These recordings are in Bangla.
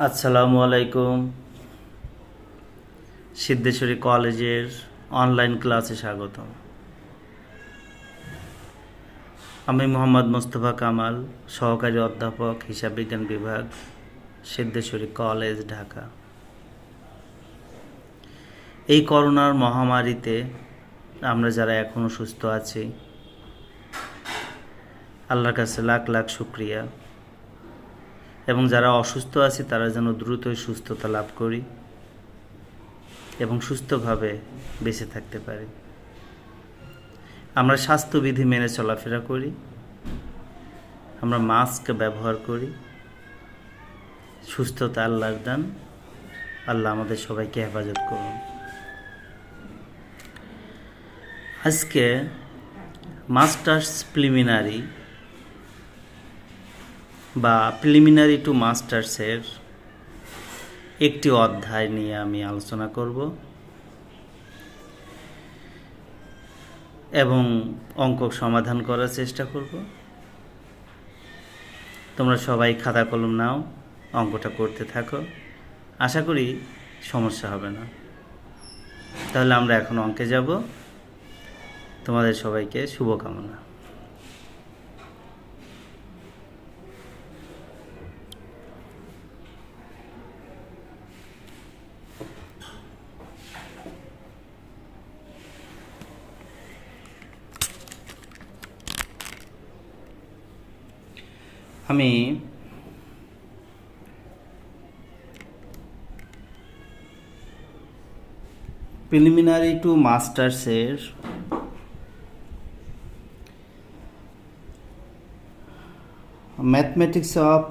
আসসালামু আলাইকুম। সিদ্ধেশ্বরী কলেজের অনলাইন ক্লাসে স্বাগতম। আমি মোহাম্মদ মোস্তফা কামাল, সহকারী অধ্যাপক, হিসাব বিজ্ঞান বিভাগ, সিদ্ধেশ্বরী কলেজ, ঢাকা। এই করোনার মহামারীতে আমরা যারা এখনও সুস্থ আছি, আল্লাহর কাছে লাখ লাখ শুকরিয়া। এবং যারা অসুস্থ আছি তারা যেন দ্রুতই সুস্থতা লাভ করি এবং সুস্থভাবে বেঁচে থাকতে পারি। আমরা স্বাস্থ্যবিধি মেনে চলাফেরা করি, আমরা মাস্ক ব্যবহার করি। সুস্থতা আল্লাহর দান। আল্লাহ আমাদের সবাইকে হেফাজত করুন। আজকে মাস্টার্স প্রিলিমিনারি বা প্রিলিমিনারি টু মাস্টার্সের একটি অধ্যায় নিয়ে আমি আলোচনা করব এবং অঙ্ক সমাধান করার চেষ্টা করব। তোমরা সবাই খাতা কলম নাও, অঙ্কটা করতে থাকো। আশা করি সমস্যা হবে না। তাহলে আমরা এখন অঙ্কে যাব। তোমাদের সবাইকে শুভকামনা। আমি প্রিলিমিনারি টু মাস্টার্সের ম্যাথমেটিক্স অফ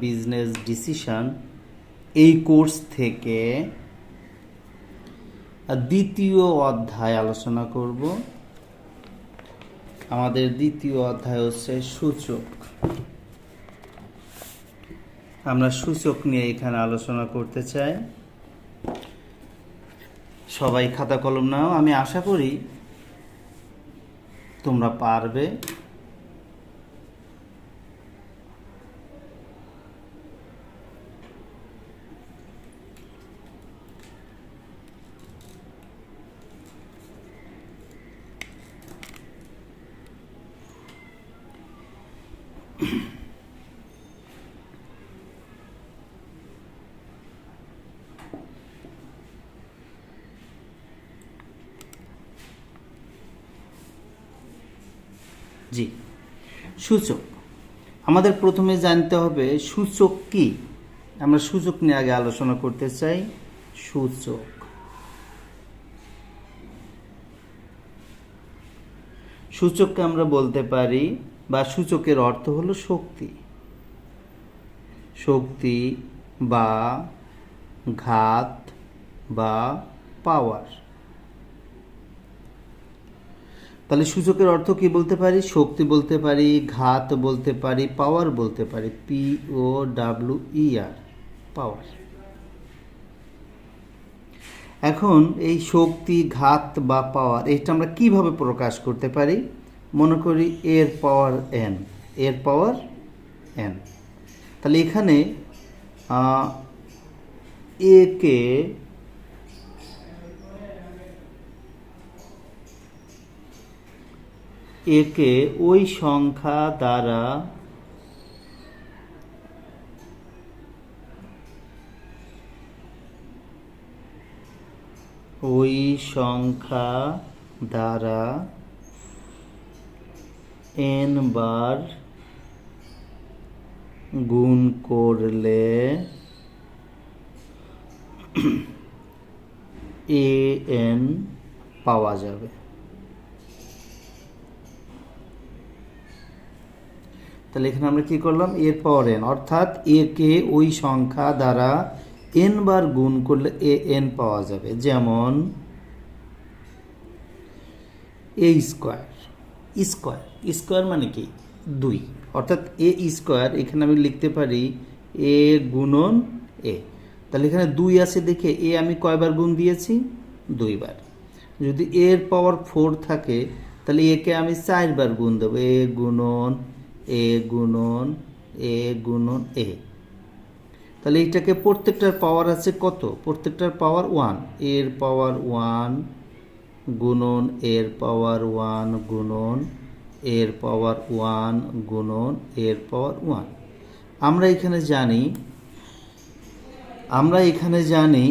বিজনেস ডিসিশন এই কোর্স থেকে দ্বিতীয় অধ্যায় আলোচনা করব। আমাদের দ্বিতীয় অধ্যায় হচ্ছে সূচক। আমরা সূচক নিয়ে এখানে আলোচনা করতে চাই। সবাই খাতা কলম নাও। আমি আশা করি তোমরা পারবে। জি, সূচক। আমাদের প্রথমে জানতে হবে সূচক কি। আমরা সূচক নিয়ে আগে আলোচনা করতে চাই। সূচক সূচককে আমরা বলতে পারি বা সূচকের অর্থ হলো শক্তি, শক্তি বা ঘাত বা পাওয়ার। তাহলে সূচকের অর্থ কি বলতে পারি? শক্তি বলতে পারি, ঘাত বলতে পারি, পাওয়ার বলতে পারি। POWER, পাওয়ার। এখন এই শক্তি, ঘাত বা পাওয়ার এটা আমরা কিভাবে প্রকাশ করতে পারি? মনে করি এর পাওয়ার n, এর পাওয়ার n। তাহলে এখানে একে ওই সংখ্যা দ্বারা n বার গুণ করলে an পাওয়া যাবে। তাহলে এখানে আমরা কি করলাম? এর পাওয়ার n, অর্থাৎ একে ওই সংখ্যা দ্বারা n বার গুণ করলে an পাওয়া যাবে। যেমন a স্কোয়ার। স্কোয়ার মানে কি? 2, অর্থাৎ a স্কোয়ার। এখানে আমি লিখতে পারি a গুণন a। তাহলে এখানে 2 আছে দেখে a আমি কয়বার গুণ দিয়েছি? 2 বার। যদি এর পাওয়ার 4 থাকে তাহলে একে আমি 4 বার গুণ দেবো। a গুণন এ গুণন এ। তাহলে এইটাকে প্রত্যেকটার পাওয়ার আছে কত? প্রত্যেকটার পাওয়ার 1, এর পাওয়ার 1 গুণন এর পাওয়ার 1 গুণন এর পাওয়ার 1 গুণন এর পাওয়ার 1। আমরা এখানে জানি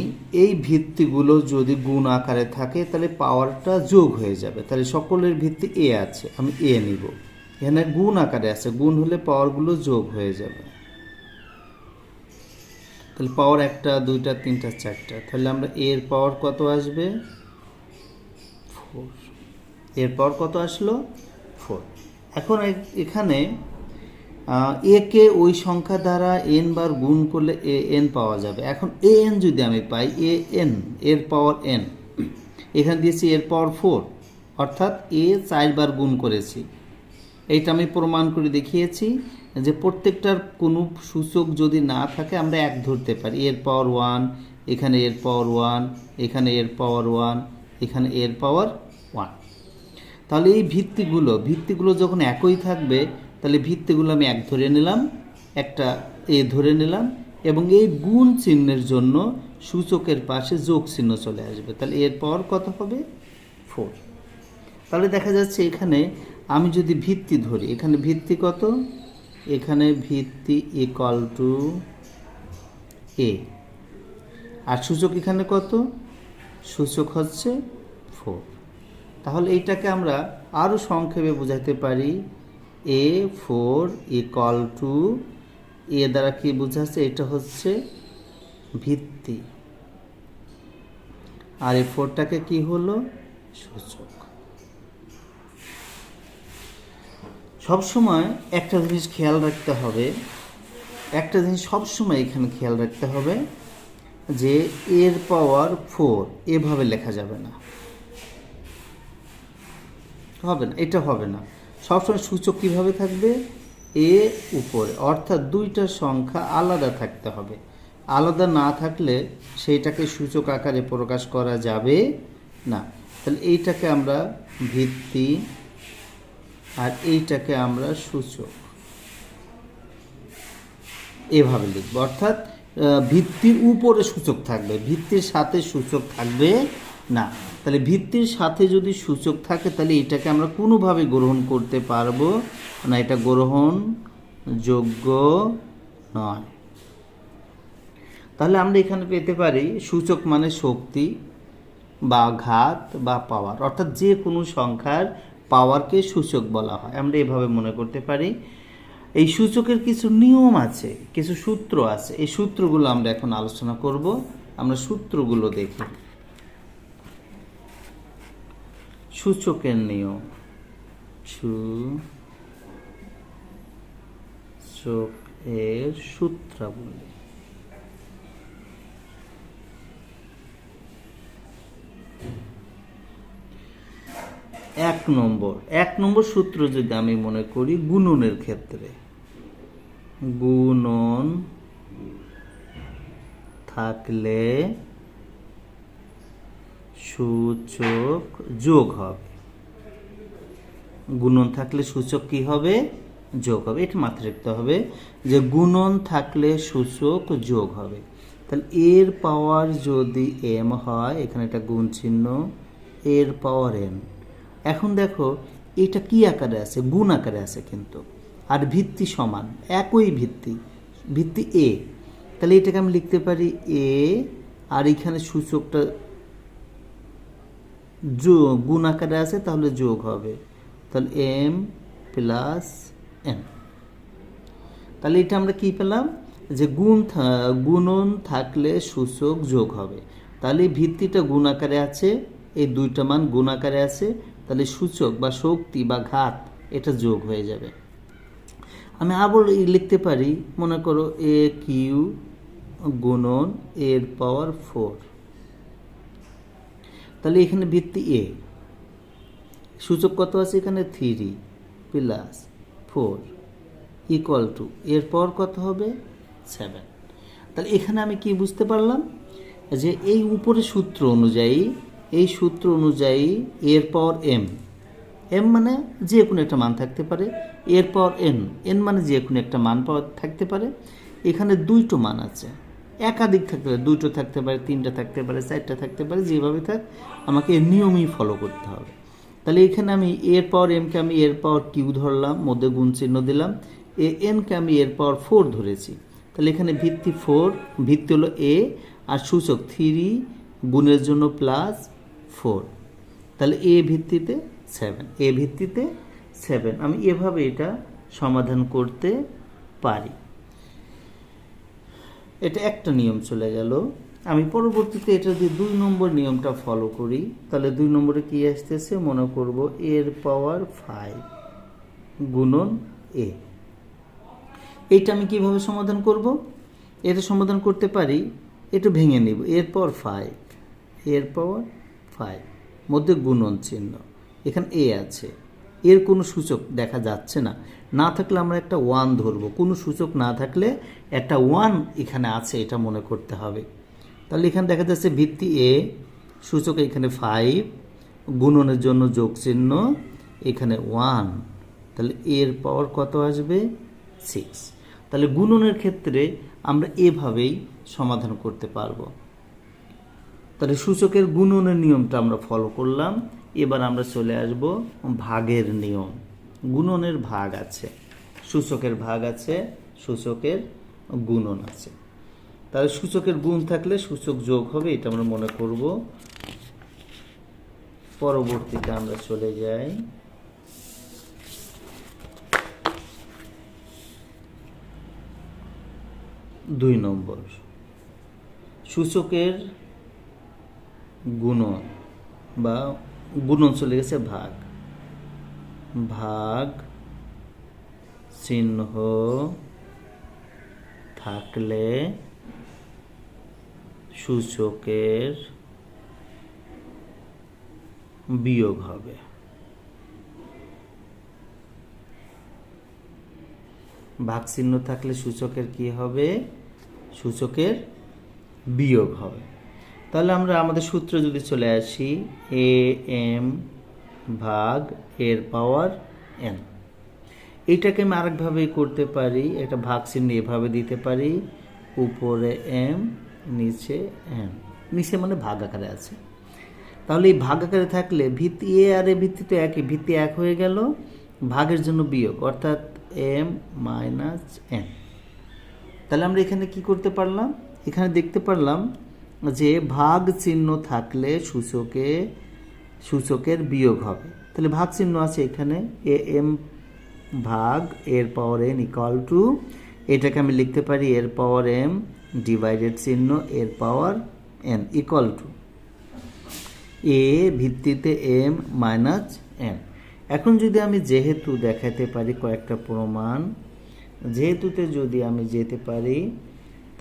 এই ভিত্তিগুলো যদি গুণ আকারে থাকে তাহলে পাওয়ারটা যোগ হয়ে যাবে। তাহলে সকলের ভিত্তি এ আছে, আমি এ নিব। এখানে গুণ আকারে আছে, গুণ হলে পাওয়ারগুলো যোগ হয়ে যাবে। তাহলে পাওয়ার 1টা 2টা 3টা 4টা, তাহলে আমরা এর পাওয়ার কত আসবে? 4। এর পাওয়ার কত আসলো? 4। এখন এখানে একে ওই সংখ্যা দ্বারা n বার গুণ করলে an পাওয়া যাবে। এখন an যদি আমি পাই, an এর পাওয়ার n, এখানে দিয়েছি এর পাওয়ার 4, অর্থাৎ a 4 বার গুণ করেছি। এইটা আমি প্রমাণ করে দেখিয়েছি যে প্রত্যেকটার কোনো সূচক যদি না থাকে আমরা 1 ধরতে পারি। এর পাওয়ার 1, এখানে এর পাওয়ার 1, এখানে এর পাওয়ার 1, এখানে এর পাওয়ার 1। তাহলে এই ভিত্তিগুলো যখন একই থাকবে তাহলে ভিত্তিগুলো আমি 1 ধরে নিলাম, একটা এ ধরে নিলাম, এবং এই গুণ চিহ্নের জন্য সূচকের পাশে যোগ চিহ্ন চলে আসবে। তাহলে এর পাওয়ার কত হবে? 4। তাহলে দেখা যাচ্ছে এখানে আমি যদি ভিত্তি ধরি, এখানে ভিত্তি কত? এখানে ভিত্তি ইকুয়াল টু এ, আর সূচক এখানে কত? সূচক হচ্ছে 4। তাহলে এইটাকে আমরা আরও সংক্ষেপে বোঝাতে পারি, A4 ইকুয়াল টু এ দ্বারা কি বোঝাচ্ছে? এটা হচ্ছে ভিত্তি, আর এই 4টাকে কি হলো? সূচক। সবসময় একটা জিনিস খেয়াল রাখতে হবে, সবসময় এখানে খেয়াল রাখতে হবে যে এর পাওয়ার 4 এভাবে লেখা যাবে না, এটা হবে না। সবসময় সূচক কিভাবে থাকবে? এ উপরে, অর্থাৎ দুইটা সংখ্যা আলাদা থাকতে হবে। আলাদা না থাকলে সেইটাকে সূচক আকারে প্রকাশ করা যাবে না। তাহলে এইটাকে আমরা ভিত্তি আর এইটাকে আমরা সূচক এভাবে লিখব। অর্থাৎ ভিত্তির উপরে সূচক থাকবে, ভিত্তির সাথে সূচক থাকবে না। তাহলে ভিত্তির সাথে যদি সূচক থাকে তাহলে এটাকে আমরা কোনোভাবে গ্রহণ করতে পারবো না, এটা গ্রহণযোগ্য নয়। তাহলে আমরা এখানে পেতে পারি সূচক মানে শক্তি বা ঘাত বা পাওয়ার, অর্থাৎ যে কোনো সংখ্যার পাওয়ারকে সূচক বলা হয়। আমরা এভাবে মনে করতে পারি। এই সূচকের কিছু নিয়ম আছে, কিছু সূত্র আছে, এই সূত্রগুলো আমরা এখন আলোচনা করব। আমরা সূত্রগুলো দেখি। সূচকের নিয়ম, সূচকের সূত্রাবলী। এক নম্বর সূত্র যদি আমি মনে করি গুণনের ক্ষেত্রে, গুণন থাকলে সূচক যোগ হবে। গুণন থাকলে সূচক কি হবে? যোগ হবে। এটা মাথায় রাখতে হবে যে গুণন থাকলে সূচক যোগ হবে। তাহলে এর পাওয়ার যদি m হয়, এখানে একটা গুণ চিহ্ন, এর পাওয়ার n। এখন দেখো এটা কি আকারে আছে? গুণ আকারে আছে কিন্তু, আর ভিত্তি সমান, একই ভিত্তি a। তাহলে এটাকে আমি লিখতে পারি a, আর এখানে সূচকটা গুণ আকারে আছে, তাহলে যোগ হবে। তাহলে m প্লাস n। তাহলে এটা আমরা কি পেলাম? যে গুণন থাকলে সূচক যোগ হবে। তাহলে ভিত্তিটা গুণ আকারে আছে, এই দুইটা মান গুণ আকারে আছে, তাহলে সূচক বা শক্তি বা ঘাত এটা যোগ হয়ে যাবে। আমি আবার লিখতে পারি, মনে করো এ কিউ গুণন এর পাওয়ার 4। তাহলে এখানে ভিত্তি এ, সূচক কত আছে? এখানে 3 প্লাস 4 ইকুয়াল টু এর পাওয়ার কত হবে? 7। তাহলে এখানে আমি কি বুঝতে পারলাম? যে এই উপরে সূত্র অনুযায়ী এর পাওয়ার m মানে যে কোনো একটা মান থাকতে পারে, এর পাওয়ার এন, এন মানে যে কোনো একটা মান পাওয়া থাকতে পারে। এখানে দুইটো মান আছে, একাধিক থাকতে পারে, দুটো থাকতে পারে, তিনটা থাকতে পারে, চারটা থাকতে পারে, যেভাবে থাক আমাকে এর নিয়মই ফলো করতে হবে। তাহলে এখানে আমি এর পাওয়ার এমকে আমি এর পাওয়ার কিউ ধরলাম, মধ্যে গুণ চিহ্ন দিলাম, এ এনকে আমি এর পাওয়ার 4 ধরেছি। তাহলে এখানে ভিত্তি 4, ভিত্তি হলো এ, আর সূচক 3 গুণের জন্য +4। তাহলে এ ভিত্তিতে 7, এ ভিত্তিতে 7। আমি এভাবে এটা সমাধান করতে পারি। এটা একটা নিয়ম চলে গেল। আমি পরবর্তীতে এটা যদি 2 নম্বর নিয়মটা ফলো করি, তাহলে 2 নম্বরে কি আসতেছে মনে করব এর পাওয়ার 5 গুণন এ। এইটা আমি কিভাবে সমাধান করব? এটা সমাধান করতে পারি, একটু ভেঙে নিব। এর পাওয়ার 5, এর পাওয়ার 5 মধ্যে গুণন চিহ্ন, এখানে এ আছে, এর কোনো সূচক দেখা যাচ্ছে না, না থাকলে আমরা একটা 1 ধরবো। কোনো সূচক না থাকলে একটা 1 এখানে আছে, এটা মনে করতে হবে। তাহলে এখানে দেখা যাচ্ছে ভিত্তি এ, সূচক এখানে 5, গুণনের জন্য যোগ চিহ্ন, এখানে 1, তাহলে এর পাওয়ার কত আসবে? 6। তাহলে গুণনের ক্ষেত্রে আমরা এভাবেই সমাধান করতে পারবো। তাহলে সূচকের গুণনের নিয়মটা আমরা ফলো করলাম। এবার আমরা চলে আসব ভাগের নিয়ম। গুণনের ভাগ আছে, সূচকের ভাগ আছে, সূচকের গুণন আছে। তাহলে সূচকের গুণ থাকলে সূচক যোগ হবে, এটা আমরা মনে করব। পরবর্তীতে আমরা চলে যাই 2 নম্বর, সূচকের গুণন বা গুণন চলে গেছে ভাগ, ভাগ চিহ্ন থাকলে সূচকের বিয়োগ হবে। ভাগ চিহ্ন থাকলে সূচকের কি হবে? সূচকের বিয়োগ হবে। তাহলে আমরা আমাদের সূত্র যদি চলে আসি, এ এম ভাগ এর পাওয়ার এন। এইটাকে আমি আরেকভাবে করতে পারি, একটা ভাগ চিহ্ন এভাবে দিতে পারি, উপরে এম নিচে এন, নিচে মানে ভাগ আকারে আছে। তাহলে এই ভাগ আকারে থাকলে ভিত্তি এ আর এ ভিত্তি তো একই, ভিত্তি 1 হয়ে গেল, ভাগের জন্য বিয়োগ, অর্থাৎ এম মাইনাস এন। তাহলে আমরা এখানে কি করতে পারলাম? এখানে দেখতে পারলাম যে ভাগ চিহ্ন থাকলে সূচকের বিয়োগ হবে। তাহলে ভাগ চিহ্ন আছে এখানে, এ এম ভাগ এর পাওয়ার এন ইকুয়াল টু, এটাকে আমি লিখতে পারি এর পাওয়ার এম ডিভাইডেড চিহ্ন এর পাওয়ার এন ইকুয়াল টু এ ভিত্তিতে এম মাইনাস এন। এখন যদি আমি যেহেতু দেখাতে পারি কয়েকটা প্রমাণ, যেহেতুতে যদি আমি যেতে পারি,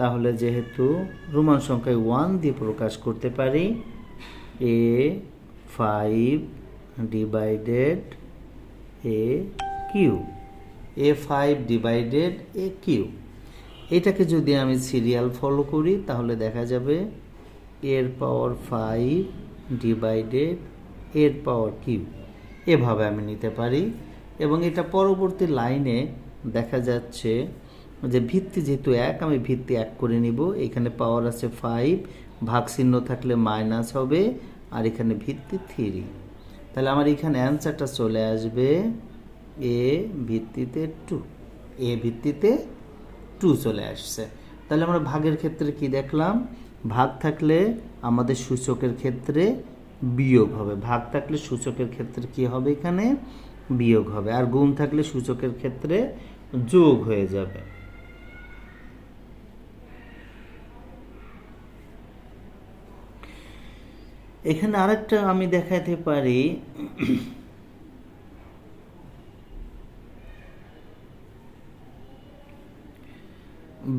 তাহলে যেহেতু রোমান সংখ্যায় 1 দিয়ে প্রকাশ করতে পারি, এ 5 ডিভাইডেড এ কিউ, এ 5 ডিভাইডেড এ কিউ। এটাকে যদি আমি সিরিয়াল ফলো করি, তাহলে দেখা যাবে এর পাওয়ার 5 ডিভাইডেড এর পাওয়ার কিউ, এভাবে আমি নিতে পারি। এবং এটা পরবর্তী লাইনে দেখা যাচ্ছে যে ভিত্তি যেহেতু 1, আমি ভিত্তি 1 করে নিব। এখানে পাওয়ার আছে 5, ভাগ চিহ্ন থাকলে মাইনাস হবে, আর এখানে ভিত্তি 3। তাহলে আমার এখানে অ্যান্সারটা চলে আসবে এ ভিত্তিতে 2, এ ভিত্তিতে 2 চলে আসছে। তাহলে আমরা ভাগের ক্ষেত্রে কি দেখলাম? ভাগ থাকলে আমাদের সূচকের ক্ষেত্রে বিয়োগ হবে, ভাগ থাকলে সূচকের ক্ষেত্রে কি হবে? এখানে বিয়োগ হবে। আর গুণ থাকলে সূচকের ক্ষেত্রে যোগ হয়ে যাবে। এখানে আরেকটা আমি দেখাতে পারি,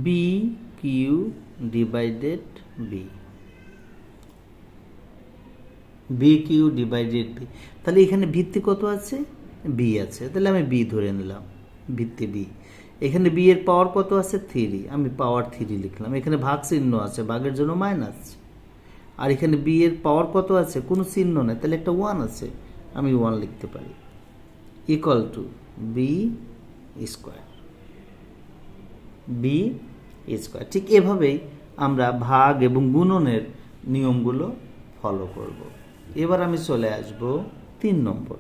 B Q divided B, B Q divided B. তাহলে এখানে ভিত্তি কত আছে? বি আছে, তাহলে আমি বি ধরে নিলাম, ভিত্তি বি। এখানে বি এর পাওয়ার কত আছে? 3, আমি পাওয়ার 3 লিখলাম। এখানে ভাগ চিহ্ন আছে, ভাগের জন্য মাইনাস। আর এখানে বি এর পাওয়ার কত আছে? কোনো চিহ্ন নেই, তাহলে একটা 1 আছে, আমি 1 লিখতে পারি, equal to B square, B square. ঠিক এভাবেই আমরা ভাগ এবং গুণনের নিয়মগুলো ফলো করব। এবার আমি চলে আসব 3 নম্বর,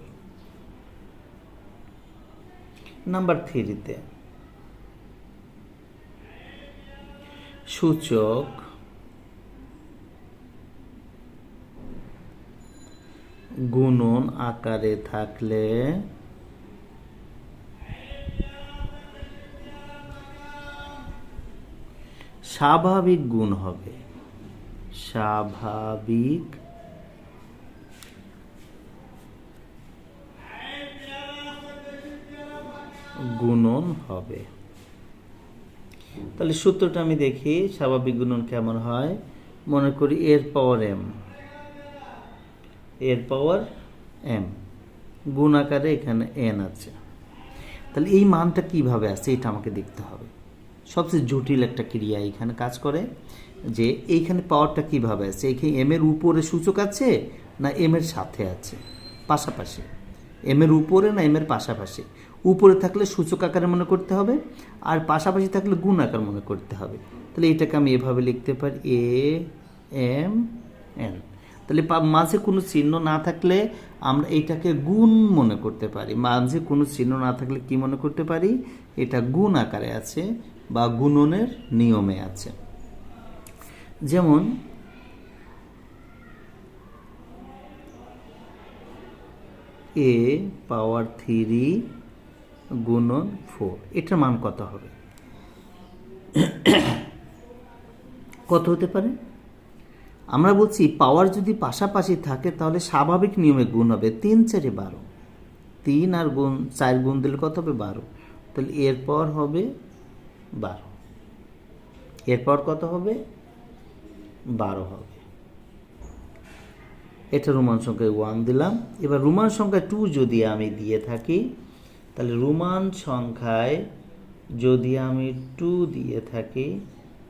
নাম্বার 3-তে। সূচক গুণন আকারে থাকলে স্বাভাবিক গুণ হবে, স্বাভাবিক গুণন হবে। তাহলে সূত্রটা আমি দেখি, স্বাভাবিক গুণন কেমন হয়। মনে করি এর পাওয়ার এম, এর পাওয়ার এম, গুণ আকারে এখানে এন আছে। তাহলে এই মানটা কিভাবে আছে এটা আমাকে দেখতে হবে। সবচেয়ে জটিল একটা ক্রিয়া এখানে কাজ করে, যে এইখানে পাওয়ারটা কিভাবে আছে। এইখানে এম এর উপরে সূচক আছে না এম এর সাথে আছে, পাশাপাশি, এম এর উপরে না এম এর পাশাপাশি। উপরে থাকলে সূচক আকারে মনে করতে হবে, আর পাশাপাশি থাকলে গুণ আকার মনে করতে হবে। তাহলে এটাকে আমি এভাবে লিখতে পারি এ এম এন। তাহলে মাঝে কোনো চিহ্ন না থাকলে আমরা এইটাকে গুণ মনে করতে পারি। মাঝে কোনো চিহ্ন না থাকলে কি মনে করতে পারি, এটা গুণ আকারে আছে বা গুণনের নিয়মে আছে। যেমন এ পাওয়ার 3 গুণন 4, এটার মান কত হবে? কত হতে পারে? আমরা বলছি পাওয়ার যদি পাশাপাশি থাকে তাহলে স্বাভাবিক নিয়মে গুণ হবে 3 4 12। 3 আর 4 গুণ দিলে কত হবে? 12। তাহলে এর পাওয়ার হবে 12, এর পাওয়ার কত হবে? 12 হবে। এটা রোমান সংখ্যায় 1 দিলাম। এবার রোমান সংখ্যায় 2 যদি আমি দিয়ে থাকি, তাহলে রোমান সংখ্যায় যদি আমি 2 দিয়ে থাকি,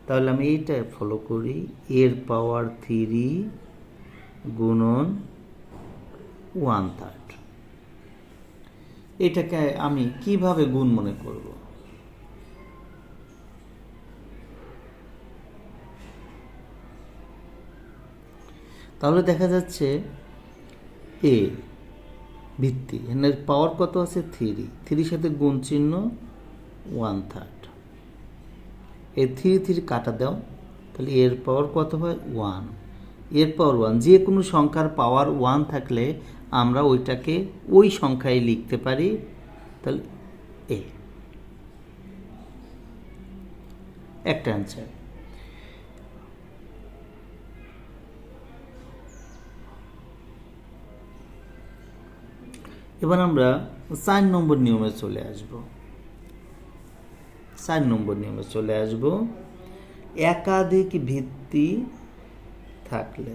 তাহলে আমি এইটা ফলো করি, এর পাওয়ার 3 গুণন 1/3। এটাকে আমি কিভাবে গুণ মনে করব? তাহলে দেখা যাচ্ছে এ ভিত্তি, এর পাওয়ার কত আছে? 3, 3 সাথে গুণ চিহ্ন 1/3। এই 3 3 কাটা দাও, তাহলে এর পাওয়ার কত হয়? 1, এর পাওয়ার 1। যে কোনো সংখ্যার পাওয়ার 1 থাকলে আমরা ওইটাকে ওই সংখ্যায় লিখতে পারি। তাহলে এ একটা অ্যান্সার। এবার আমরা 4 নম্বর নিয়মে চলে আসব। 4 নম্বর নিয়মে চলে আসব। একাধিক ভিত্তি থাকলে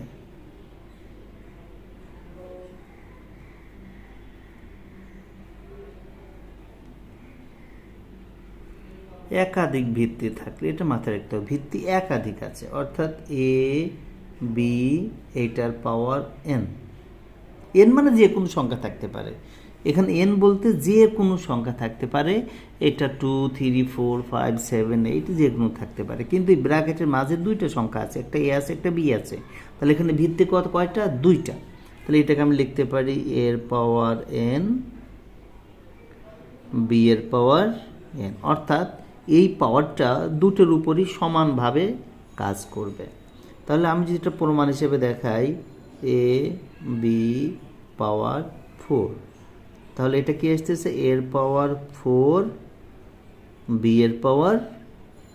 একাধিক ভিত্তি থাকলে, এটা মাথায় রাখতে হবে, ভিত্তি একাধিক আছে, অর্থাৎ এ বি এইটার পাওয়ার এন। এন মানে যে কোনো সংখ্যা থাকতে পারে। এখানে এন বলতে যে কোনো সংখ্যা থাকতে পারে। এটা 2 3 4 5 7 8 যে কোনো থাকতে পারে, কিন্তু এই ব্র্যাকেটের মাঝে 2টা সংখ্যা আছে, একটা এ আছে একটা বি আছে। তাহলে এখানে ভিত্তি কয়টা? 2টা। তাহলে এটাকে আমি লিখতে পারি এর পাওয়ার এন, বি এর পাওয়ার এন, অর্থাৎ এই পাওয়ারটা দুটোর উপরই সমানভাবে কাজ করবে। তাহলে আমি যেটা প্রমাণ হিসেবে দেখাই, এ বি পাওয়ার 4, তাহলে এটা কি আসতেছে? এর পাওয়ার 4 বি এর পাওয়ার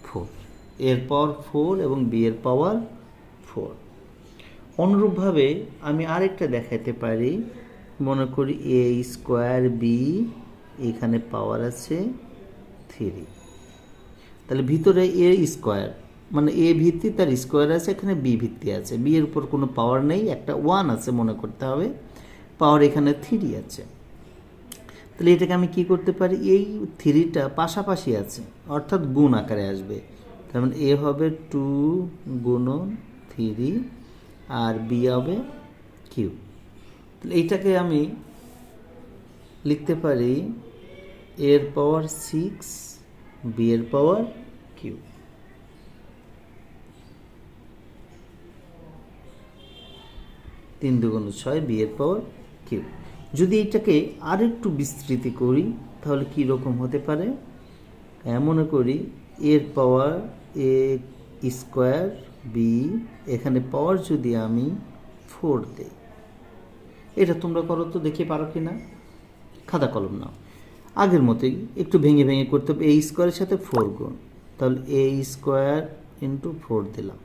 4, এর পাওয়ার 4 এবং বি এর পাওয়ার 4। অনুরূপভাবে আমি আরেকটা দেখাতে পারি। মনে করি এ স্কোয়ার বি, এখানে পাওয়ার আছে 3, তাহলে ভিতরে এ স্কোয়ার মানে এ ভিত্তি, তার স্কোয়ার আছে, এখানে বি ভিত্তি আছে, বি এর উপর কোনো পাওয়ার নেই, একটা 1 আছে মনে করতে হবে, পাওয়ার এখানে 3 আছে। তাহলে এটাকে আমি কি করতে পারি? এই 3টা পাশাপাশি আছে, অর্থাৎ গুণ আকারে আসবে। তার মানে এ হবে 2 গুণন 3 আর বি হবে কিউ। তাহলে এইটাকে আমি লিখতে পারি এর পাওয়ার 6 বি এর পাওয়ার কিউ। তিন দুগুণ 6 বি এর পাওয়ার কিউ। যদি এটাকে আরেকটু বিস্তৃতি করি তাহলে কি রকম হতে পারে, মনে করি এর পাওয়ার এ স্কোয়ার বি, এখানে পাওয়ার যদি আমি 4 দেই, এটা তোমরা করো তো, দেখি পারো কি না। খাতা কলম নাও, আগের মতোই একটু ভেঙে ভেঙে করতে হবে। এ স্কোয়ারের সাথে 4 গুণ, তাহলে এ স্কোয়ার ইন্টু 4 দিলাম,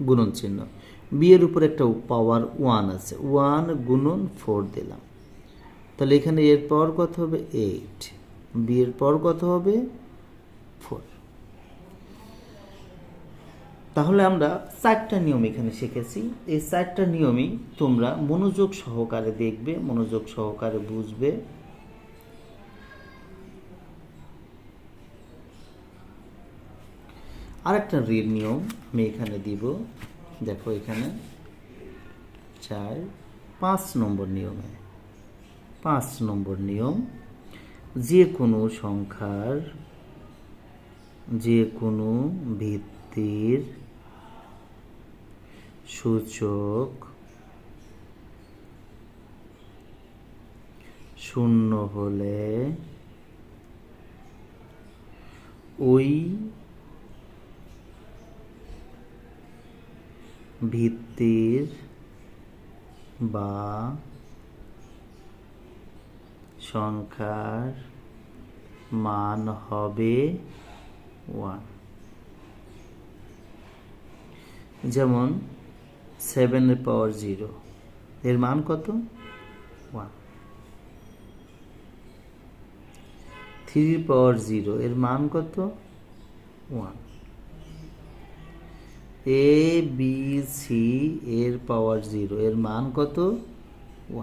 গুণন চিহ্ন। বি এর উপর একটা পাওয়ার 1 আছে, 1 গুণন 4 দিলাম, তাহলে এখানে এর পাওয়ার কত হবে 8, বি এর পাওয়ার কত হবে 4। তাহলে আমরা 4টা নিয়ম এখানে শিখেছি। এই 4টা নিয়মই তোমরা মনোযোগ সহকারে দেখবে, মনোযোগ সহকারে বুঝবে। আরেকটা নিয়ম আমি এখানে দিব, দেখো এখানে 4 5 নম্বর নিয়মে, 5 নম্বর নিয়ম, যে কোনো সংখ্যার যে কোনো ভিত্তির সূচক 0 হলে ওই ভিত্তির বা সংখ্যার মান হবে 1। যেমন 7 এর পাওয়ার 0, এর মান কত 1। 3 এর পাওয়ার 0, এর মান কত 1। এ বি সি এর পাওয়ার 0, এর মান কত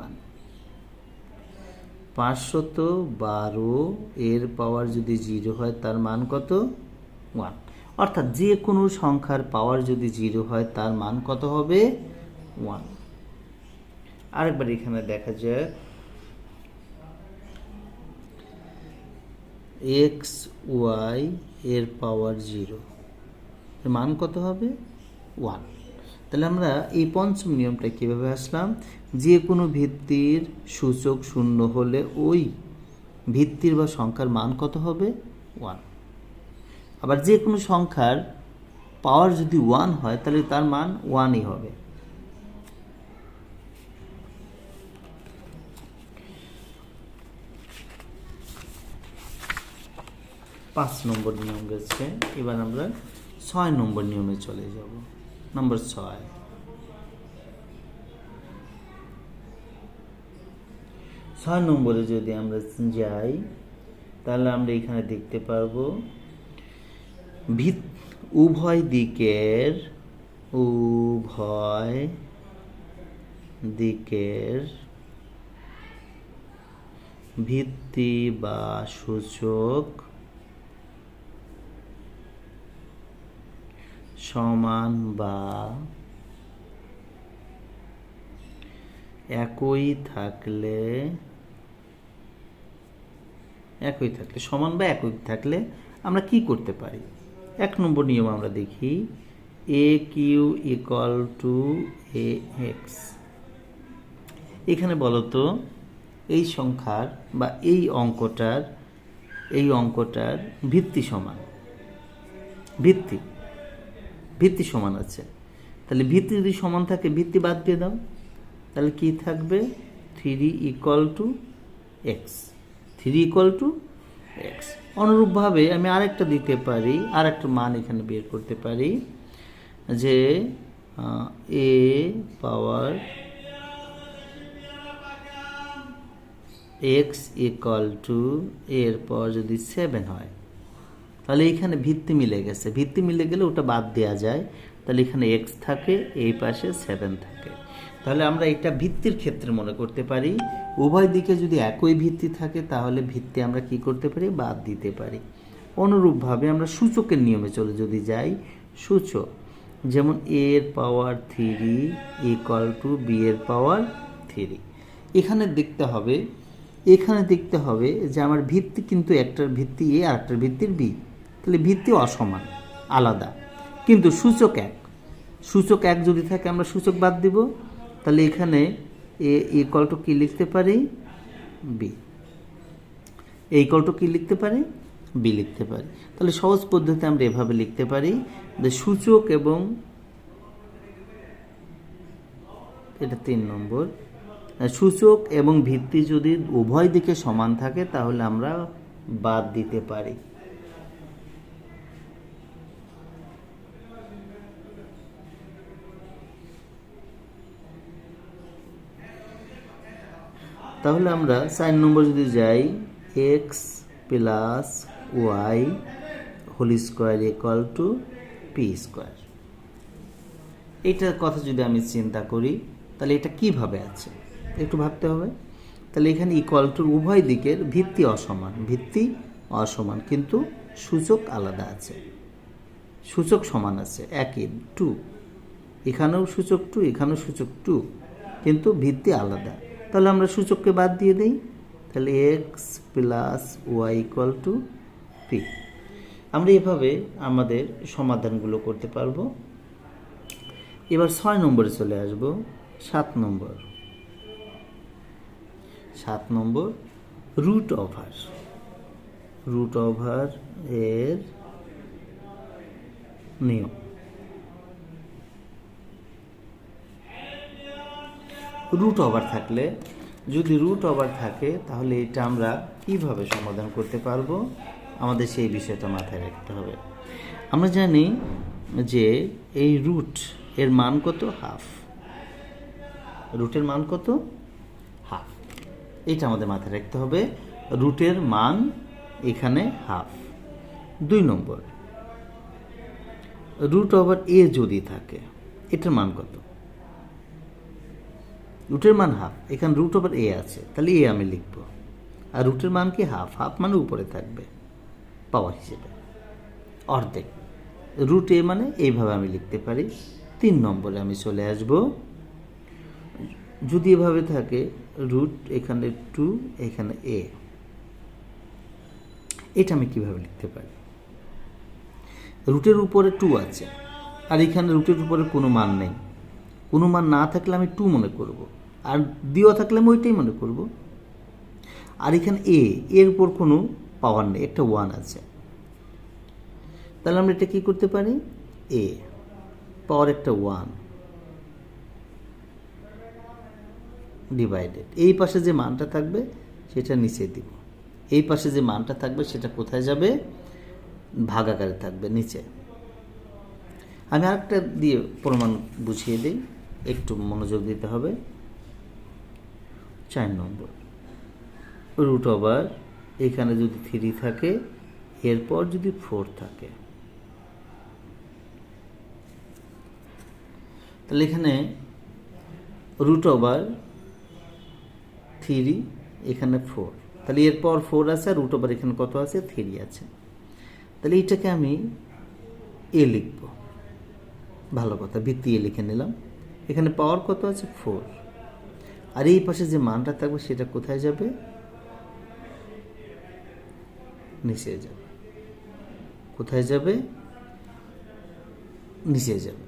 1। 512 এর পাওয়ার যদি 0 হয় তার মান কত 1। অর্থাৎ যে কোনো সংখ্যার পাওয়ার যদি 0 হয় তার মান কত হবে 1। আরেকবার এখানে দেখা যায় এক্স ওয়াই এর পাওয়ার 0, এর মান কত হবে 1। তাহলে আমরা এই পঞ্চম নিয়মটা কিভাবে আসলাম, যে কোনো ভিত্তির সূচক 0 হলে ওই ভিত্তির বা সংখ্যার মান কত হবে 1। আবার যে কোনো সংখ্যার পাওয়ার যদি 1 হয় তাহলে তার মান 1ই হবে। পাঁচ নম্বর নিয়ম গেছে, এবার আমরা 6 নম্বর নিয়মে চলে যাব। নম্বর 6 নম্বরে যদি আমরা যাই তাহলে আমরা এখানে দেখতে পারবো উভয় দিকের ভিত্তি বা সূচক সমান বা একই থাকলে সমান বা একই থাকলে আমরা কি করতে পারি। 1 নম্বর নিয়ম আমরা দেখি, A Q equal to A X. এখানে বলতো এই সংখ্যার বা এই অঙ্কটার ভিত্তি সমান, ভিত্তি সমান আছে। তাহলে ভিত্তি যদি সমান থাকে ভিত্তি বাদ দিয়ে দাও, তাহলে কি থাকবে 3 equal to x, 3 equal to x. অনুরূপভাবে আমি আরেকটা দিতে পারি, আরেকটা মান এখানে বের করতে পারি যে এ পাওয়ার এক্স ইকুয়াল টু এর পর যদি 7 হয় তাহলে এখানে ভিত্তি মিলে গেছে, ভিত্তি মিলে গেলে ওটা বাদ দেওয়া যায়, তাহলে এখানে এক্স থাকে, এই পাশে 7 থাকে। তাহলে আমরা এটা ভিত্তির ক্ষেত্রে মনে করতে পারি। উভয় দিকে যদি একই ভিত্তি থাকে তাহলে ভিত্তি আমরা কি করতে পারি, বাদ দিতে পারি। অনুরূপভাবে আমরা সূচকের নিয়মে চলে যদি যাই, সূচক যেমন এ এর পাওয়ার 3 ইকুয়াল টু বি এর পাওয়ার 3। এখানে দেখতে হবে এখানে দেখতে হবে যে আমার ভিত্তি কিন্তু একটার ভিত্তি এ আর একটার ভিত্তির বি, তাহলে ভিত্তি অসমান আলাদা, কিন্তু সূচক এক। সূচক এক যদি থাকে আমরা সূচক বাদ দিব, তাহলে এখানে এ ইকুয়াল টু কী লিখতে পারি, বি। এ ইকুয়াল টু কী লিখতে পারি, বি লিখতে পারি। তাহলে সহজ পদ্ধতিতে আমরা এভাবে লিখতে পারি যে সূচক এবং, এটা 3 নম্বর, সূচক এবং ভিত্তি যদি উভয় দিকে সমান থাকে তাহলে আমরা বাদ দিতে পারি। তাহলে আমরা 4 নম্বর যদি যাই, X plus Y whole square equal to P square. এইটার কথা যদি আমি চিন্তা করি তাহলে এটা কিভাবে আছে একটু ভাবতে হবে। তাহলে এখানে ইকুয়াল টুর উভয় দিকের ভিত্তি অসমান, ভিত্তি অসমান কিন্তু সূচক আলাদা আছে, সূচক সমান আছে একই 2, এখানেও সূচক 2, এখানেও সূচক 2, কিন্তু ভিত্তি আলাদা। তাহলে আমরা সূচককে বাদ দিয়ে দিই, তাহলে X plus Y equal to P. আমরা এভাবে আমাদের সমাধানগুলো করতে পারবো। এবার 6 নম্বরে চলে আসব। 7 নম্বর রুট ওভার এর নিয়ম। রুট ওভার থাকলে, যদি রুট ওভার থাকে তাহলে এটা আমরা কিভাবে সমাধান করতে পারবো, আমাদের সেই বিষয়টা মাথায় রাখতে হবে। আমরা জানি যে এই রুট এর মান কত, হাফ। রুটের মান কত, হাফ। এটা আমাদের মাথায় রাখতে হবে, রুটের মান এখানে half. 2 number, root over a যদি থাকে, এটার মান কত, রুটের মান হাফ, এখানে রুট ওভার এ আছে, তাহলে এ আমি লিখব। আর রুটের মান কি, হাফ, হাফ মানে উপরে থাকবে পাওয়ার হিসেবে অর্ধেক। রুট এ মানে এইভাবে আমি লিখতে পারি। 3 নম্বরে আমি চলে আসব। যদি এভাবে থাকে, রুট এখানে 2, এখানে এ, এটা আমি কিভাবে লিখতে পারি, রুটের উপরে 2 আছে আর এখানে রুটের উপরে কোনো মান নেই। কোনো মান না থাকলে আমি 2 মনে করব, আর দেওয়া থাকলে আমি ওইটাই মনে করব। আর এখানে এর উপর কোনো পাওয়ার নেই, একটা 1 আছে। তাহলে আমরা এটা কি করতে পারি, এ পাওয়ার একটা 1 ডিভাইডেড, এই পাশে যে মানটা থাকবে সেটা নিচে দিব, এই পাশে যে মানটা থাকবে সেটা কোথায় যাবে, ভাগাকারে থাকবে নিচে। আমি আরেকটা দিয়ে প্রমাণ বুঝিয়ে দিই, একটু মনোযোগ দিতে হবে। 4 নম্বর, রুট ওভার এখানে যদি 3 থাকে, এরপর যদি 4 থাকে, তাহলে এখানে রুট ওভার 3, এখানে 4, তাহলে এরপর 4 আছে, আর রুট ওভার এখানে কত আছে, 3 আছে। তাহলে এইটাকে আমি এ লিখব, ভালো কথা, ভিত্তি এ লিখে নিলাম। এখানে পাওয়ার কত আছে, 4, আর এই পাশে যে মানটা থাকবে সেটা কোথায় যাবে, নিচে যাবে। কোথায় যাবে, নিচে যাবে।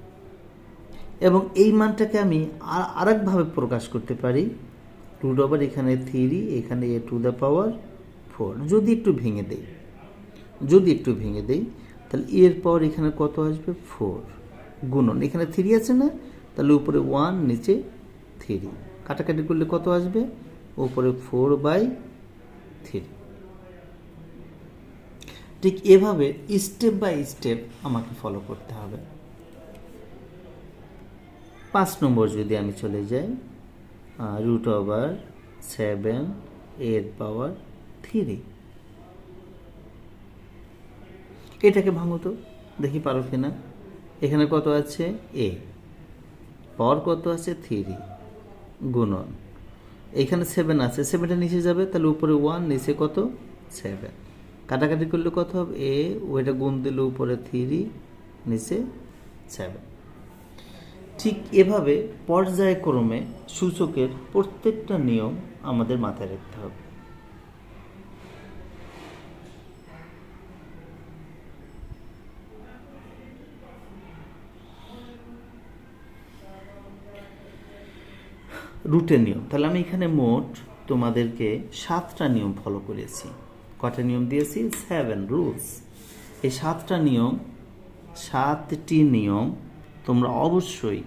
এবং এই মানটাকে আমি আরেকভাবে প্রকাশ করতে পারি, রুট ওভার এখানে 3, এখানে এ টু দ্য পাওয়ার 4। যদি একটু ভেঙে দেই, তাহলে এর পাওয়ার এখানে কত আসবে, 4 গুণন, এখানে 3 আছে না, তাহলে উপরে 1, নিচে 3, কাটাকাটি করলে কত আসবে, উপরে 4/3। ঠিক এভাবে স্টেপ বাই স্টেপ আমাকে ফলো করতে হবে। 5 নম্বর যদি আমি চলে যাই, রুট ওভার 7 এর পাওয়ার 3, এটাকে ভাঙো তো, দেখি পারো কিনা। এখানে কত আছে, এ পাওয়ার কত আছে, 3 গুণন, এখানে 7 আছে, 7টা নিচে যাবে, তাহলে উপরে 1, নিচে কত, 7, কাটাকাটি করলে কত হবে, এ ওইটা গুণ দিলে উপরে 3, নিচে 7। ঠিক এভাবে পর্যায়ক্রমে সূচকের প্রত্যেকটা নিয়ম আমাদের মাথায় রাখতে হবে। রুটের নিয়ম। তাহলে আমি এখানে মোট তোমাদেরকে 7টা নিয়ম ফলো করেছি। কটা নিয়ম দিয়েছি? 7 রুলস। এই 7টা নিয়ম, 7টি নিয়ম তোমরা অবশ্যই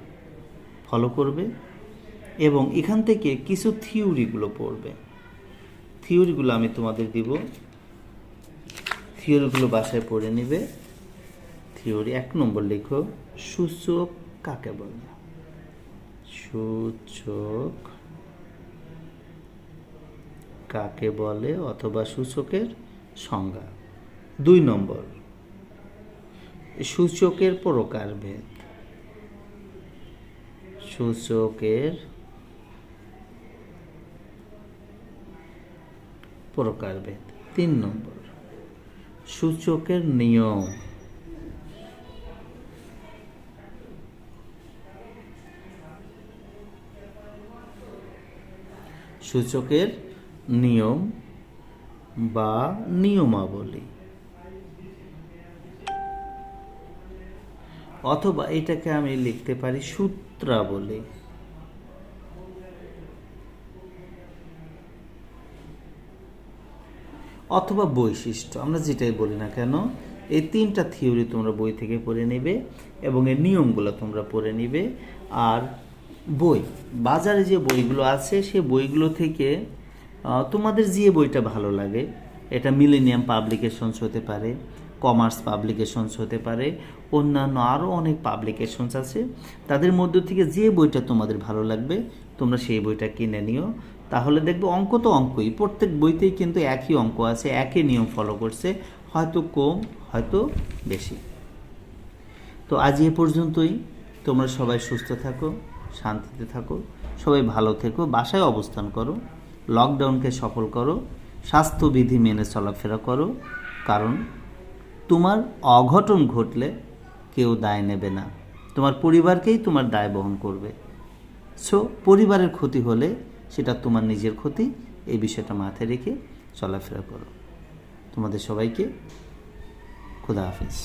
ফলো করবে এবং এখান থেকে কিছু থিওরিগুলো পড়বে। থিওরিগুলো আমি তোমাদের দিব, থিওরিগুলো বাসায় পড়ে নেবে। থিওরি 1 নম্বর লিখো, সূচক কাকে বলে? সূচক কাকে বলে অথবা সূচকের সংজ্ঞা। 2 নম্বর, সূচকের প্রকারভেদ। সূচকের প্রকারভেদ। 3 নম্বর, সূচকের নিয়ম। সূচকের নিয়ম বা নিয়মাবলী, অথবা এটাকে আমি লিখতে পারি সূত্রাবলী। অথবা বৈশিষ্ট্য, আমরা যেটাই বলি না কেন। এই 3টা থিওরি তোমরা বই থেকে পড়ে নেবে এবং এর নিয়মগুলো তোমরা পড়ে নেবে। আর বই, বাজারে যে বইগুলো আছে সে বইগুলো থেকে তোমাদের যে বইটা ভালো লাগে, এটা মিলেনিয়াম পাবলিকেশনস হতে পারে, কমার্স পাবলিকেশনস হতে পারে, অন্যান্য আরও অনেক পাবলিকেশনস আছে, তাদের মধ্য থেকে যে বইটা তোমাদের ভালো লাগবে তোমরা সেই বইটা কিনে নিও। তাহলে দেখবে অঙ্ক তো অঙ্কই, প্রত্যেক বইতেই কিন্তু একই অঙ্ক আছে, একই নিয়ম ফলো করছে, হয়তো কম হয়তো বেশি। তো আজ এ পর্যন্তই। তোমরা সবাই সুস্থ থাকো, শান্তিতে থাকো, সবাই ভালো থেকো, বাসায় অবস্থান করো, লকডাউনকে সফল করো, স্বাস্থ্যবিধি মেনে চলাফেরা করো, কারণ তোমার অঘটন ঘটলে কেউ দায় নেবে না, তোমার পরিবারকেই তোমার দায় বহন করবে। সো পরিবারের ক্ষতি হলে সেটা তোমার নিজের ক্ষতি, এই বিষয়টা মাথায় রেখে চলাফেরা করো। তোমাদের সবাইকে খোদা হাফেজ।